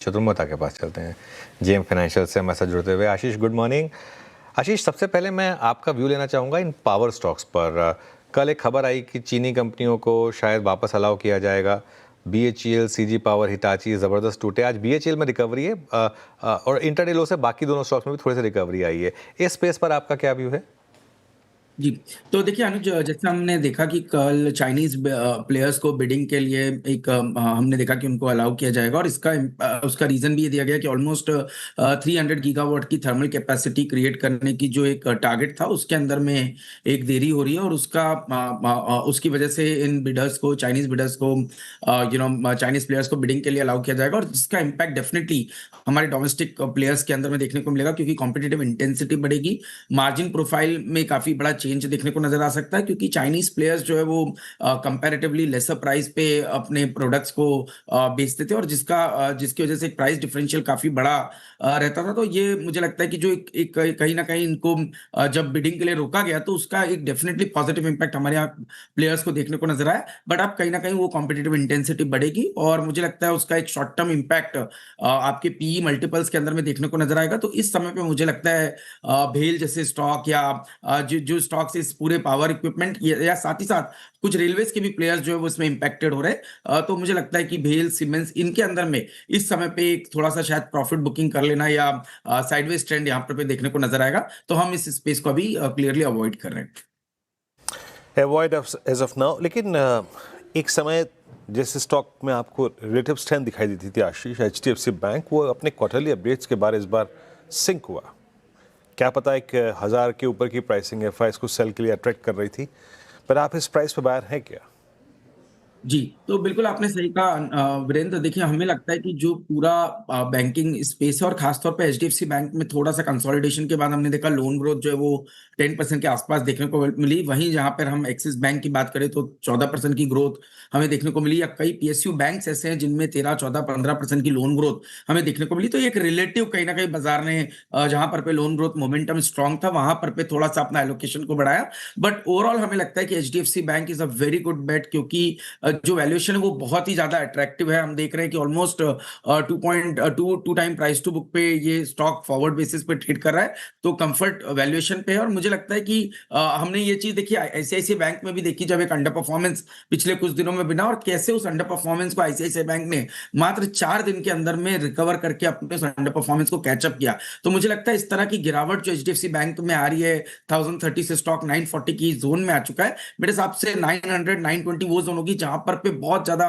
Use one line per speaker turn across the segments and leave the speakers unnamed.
चतुर्मता के पास चलते हैं। जेएम फाइनेंशियल से हमारे साथ जुड़ते हुए आशीष, गुड मॉर्निंग। आशीष, सबसे पहले मैं आपका व्यू लेना चाहूँगा इन पावर स्टॉक्स पर। कल एक खबर आई कि चीनी कंपनियों को शायद वापस अलाउ किया जाएगा। बीएचईएल, सीजी पावर, हिटाची ज़बरदस्त टूटे। आज बीएचईएल में रिकवरी है और इंटरडे लो से बाकी दोनों स्टॉक्स में भी थोड़ी सी रिकवरी आई है। इस स्पेस पर आपका क्या व्यू है?
जी, तो देखिए अनुज, जैसे हमने देखा कि कल चाइनीज़ प्लेयर्स को बिडिंग के लिए हमने देखा कि उनको अलाउ किया जाएगा और उसका रीज़न भी ये दिया गया कि ऑलमोस्ट 300 गीगावाट की थर्मल कैपेसिटी क्रिएट करने की जो एक टारगेट था, उसके अंदर में एक देरी हो रही है और उसकी वजह से इन बिडर्स को, चाइनीज़ बिडर्स को चाइनीज़ प्लेयर्स को बिडिंग के लिए अलाउ किया जाएगा और जिसका इम्पैक्ट डेफिनेटली हमारे डोमेस्टिक प्लेयर्स के अंदर में देखने को मिलेगा, क्योंकि कॉम्पिटिटिव इंटेंसिटी बढ़ेगी। मार्जिन प्रोफाइल में काफ़ी बड़ा चेंज देखने को नजर आ सकता है, क्योंकि चाइनीज प्लेयर्स जो है वो कंपैरेटिवली लेसर प्राइस पे अपने प्रोडक्ट्स को बेचते थे और जिसकी वजह से प्राइस डिफरेंशियल काफी बड़ा रहता था। तो ये मुझे लगता है कि जो एक कहीं ना कहीं इनको जब बिडिंग के लिए रोका गया तो उसका एक डेफिनेटली पॉजिटिव इंपैक्ट हमारे यहाँ प्लेयर्स को देखने को नजर आया। बट अब कहीं ना कहीं वो कॉम्पिटिटिव इंटेंसिटी बढ़ेगी और मुझे लगता है उसका एक शॉर्ट टर्म इंपैक्ट आपके पीई मल्टीपल्स के अंदर में देखने को नजर आएगा। तो इस समय पे मुझे लगता है भेल जैसे स्टॉक या जो स्टॉक्स इस पूरे पावर इक्विपमेंट या साथ ही साथ कुछ रेलवेज के भी प्लेयर्स जो है वो इसमें इंपैक्टेड हो रहे हैं। तो मुझे लगता है कि भेल, सीमेंस, इनके अंदर में इस समय पे एक थोड़ा सा शायद प्रॉफिट बुकिंग कर लेना या साइडवेज ट्रेंड यहाँ पर देखने को नजर आएगा। तो हम इस स्पेस को अभी क्लियरली अवॉइड कर रहे हैं।
Avoid as of now. लेकिन एक समय जैसे स्टॉक में आपको रिलेटिव स्ट्रेंथ दिखाई देती थी आशीष, एचडीएफसी बैंक, वो अपने क्वार्टरली अपडेट्स के बाद इस बार सिंक हुआ। क्या पता है कि 1000 के ऊपर की प्राइसिंग एफआईएस को सेल के लिए अट्रैक्ट कर रही थी, पर आप इस प्राइस पे बायर हैं क्या?
जी, तो बिल्कुल आपने सही कहा वीरेंद्र। देखिए, हमें लगता है कि जो पूरा बैंकिंग स्पेस है और खासतौर पे एचडीएफसी बैंक में थोड़ा सा कंसोलिडेशन के बाद हमने देखा लोन ग्रोथ जो है वो 10% के आसपास देखने को मिली। वहीं जहां पर हम एक्सिस बैंक की बात करें तो 14% की ग्रोथ हमें देखने को मिली, या कई पीएसयू बैंक्स ऐसे हैं जिनमें 13, 14, 15% की लोन ग्रोथ हमें देखने को मिली। तो एक रिलेटिव कहीं ना कहीं बाजार ने जहां पर पे लोन ग्रोथ मोमेंटम स्ट्रांग था वहां पर पे थोड़ा सा अपना एलोकेशन को बढ़ाया। बट ओवरऑल हमें लगता है कि HDFC bank is a very good bet, क्योंकि जो वैल्यूएशन है वो बहुत ही ज्यादा अट्रैक्टिव है। हम देख रहे हैं कि almost 2.2 time price to book पे ये स्टॉक फॉरवर्ड बेसिस पे ट्रेड कर रहा है, तो कंफर्ट वैल्यूएशन पे है। और मुझे लगता है कि हमने ये चीज देखी आईसीआईसीआई बैंक में भी देखी, जब एक अंडर परफॉर्मेंस पिछले कुछ दिनों में बिना, और कैसे उस अंडर परफॉर्मेंस को आईसीआईसीआई बैंक ने मात्र 4 दिन के अंदर में रिकवर करके अपने उस अंडर परफॉर्मेंस को कैचअप किया। तो मुझे लगता है इस तरह की गिरावट जो एचडीएफसी बैंक में आ रही है, 1030 से स्टॉक 940 की जोन में आ चुका है। मेरे हिसाब से 900, 920 वो जोन होगी जहां पर पे बहुत ज्यादा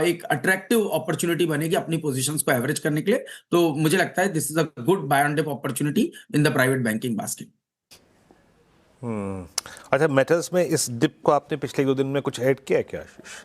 एक अट्रैक्टिव अपॉर्चुनिटी बनेगी अपनी पोजीशंस को एवरेज करने के लिए। तो मुझे लगता है this is a good buy on dip opportunity in the private banking basket.
अच्छा, मेटल्स में इस डिप को आपने पिछले 2 दिन में कुछ ऐड किया है क्या आशीष?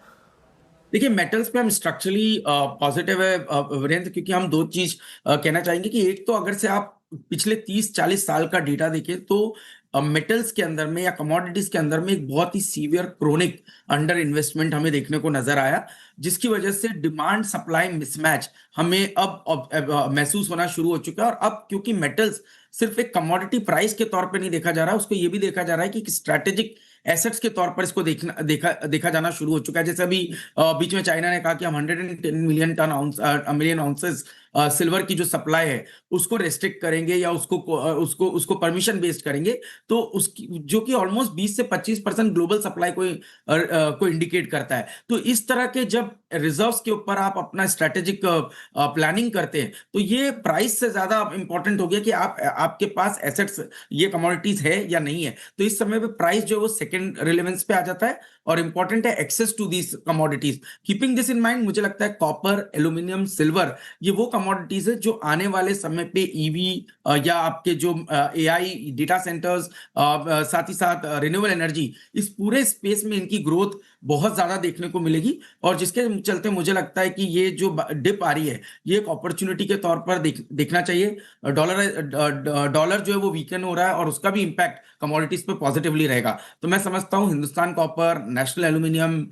देखिए, मेटल्स पे हम स्ट्रक्चरली पॉजिटिव है वीरेंद्र, क्योंकि हम दो चीज कहना चाहेंगे कि एक तो अगर से आप पिछले 30-40 साल का डेटा देखें तो मेटल्स के अंदर में या कमोडिटीज के अंदर में एक बहुत ही सीवियर क्रोनिक अंडर इन्वेस्टमेंट हमें देखने को नजर आया, जिसकी वजह से डिमांड सप्लाई मिसमैच हमें अब महसूस होना शुरू हो चुका है। और अब क्योंकि मेटल्स सिर्फ एक कमोडिटी प्राइस के तौर पे नहीं देखा जा रहा है, उसको ये भी देखा जा रहा है कि स्ट्रैटेजिक एसेट्स के तौर पर इसको देखा जाना शुरू हो चुका है। जैसे अभी बीच में चाइना ने कहा कि हम 110 मिलियन आउंसेस सिल्वर की जो सप्लाई है उसको रेस्ट्रिक्ट करेंगे या उसको परमिशन बेस्ड करेंगे, तो उसकी जो कि ऑलमोस्ट 20 से 25% ग्लोबल सप्लाई को इंडिकेट करता है। तो इस तरह के जब रिजर्व्स के ऊपर आप अपना स्ट्रेटेजिक प्लानिंग करते हैं, तो ये प्राइस से ज्यादा इंपॉर्टेंट हो गया कि आपके पास एसेट्स, ये कमोडिटीज है या नहीं है। तो इस समय पे प्राइस जो है वो सेकंड रिलेवेंस पे आ जाता है और इंपॉर्टेंट है access to these commodities. Keeping this in mind, मुझे लगता है कॉपर, एल्यूमिनियम, सिल्वर, ये वो कमोडिटीज है जो आने वाले समय पे ईवी या आपके जो एआई डेटा सेंटर्स, साथ ही साथ रिन्यूएबल एनर्जी, इस पूरे स्पेस में इनकी ग्रोथ बहुत ज्यादा देखने को मिलेगी। और जिसके चलते मुझे लगता है कि ये जो डिप आ रही है ये एक अपॉर्चुनिटी के तौर पर देखना चाहिए। डॉलर जो है वो वीकन हो रहा है और उसका भी इंपैक्ट कमोडिटीज पे पॉजिटिवली रहेगा। तो मैं समझता हूं हिंदुस्तान कॉपर, नेशनल एल्यूमिनियम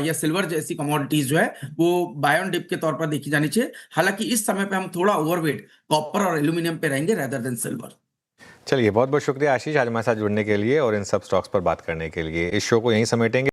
या सिल्वर जैसी कमोडिटीज जो है वो बाय ऑन डिप के तौर पर देखी जानी चाहिए। हालांकि इस समय पे हम थोड़ा ओवरवेट कॉपर और एल्यूमिनियम पे रहेंगे रेदर देन सिल्वर।
चलिए, बहुत बहुत शुक्रिया आशीष आज हमारे साथ जुड़ने के लिए और इन सब स्टॉक्स पर बात करने के लिए। इस शो को यहीं समेटेंगे।